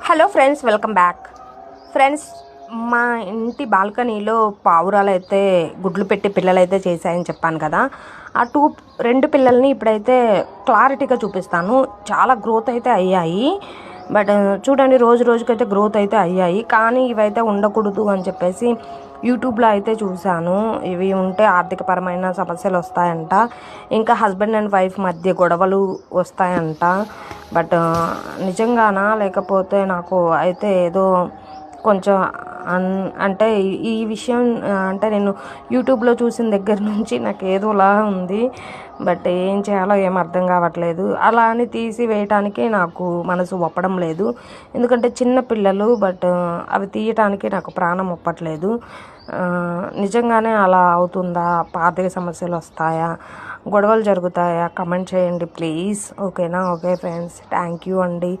Hello friends, welcome back. Friends, మా ఇంటి బాల్కనీలో పావురాలు అయితే గుడ్లు పెట్టి పిల్లలు అయితే చేశాయని చెప్పాను కదా. ఆ రెండు పిల్లల్ని ఇప్పుడైతే క్లారిటీగా చూపిస్తాను. చాలా గ్రోత్ అయితే అయ్యాయి. బట్ చూడండి, రోజు రోజుకైతే గ్రోత్ అయితే అయ్యాయి. కానీ ఇవైతే ఉండకూడదు అని చెప్పేసి యూట్యూబ్లో అయితే చూశాను. ఇవి ఉంటే ఆర్థికపరమైన సమస్యలు వస్తాయంట, ఇంకా హస్బెండ్ అండ్ వైఫ్ మధ్య గొడవలు వస్తాయంట. బట్ నిజంగానా, లేకపోతే నాకు అయితే ఏదో కొంచెం అంటే ఈ విషయం అంటే నేను యూట్యూబ్లో చూసిన దగ్గర నుంచి నాకు ఏదోలా ఉంది. బట్ ఏం చేయాలో ఏం అర్థం కావట్లేదు. అలా అని తీసి వేయటానికి నాకు మనసు ఒప్పడం లేదు, ఎందుకంటే చిన్న పిల్లలు. బట్ అవి తీయటానికి నాకు ప్రాణం ఒప్పట్లేదు. నిజంగానే అలా అవుతుందా? ఆర్థిక సమస్యలు వస్తాయా? గొడవలు జరుగుతాయా? కమెంట్ చేయండి ప్లీజ్. ఓకేనా? ఓకే ఫ్రెండ్స్, థ్యాంక్ యూ అండి.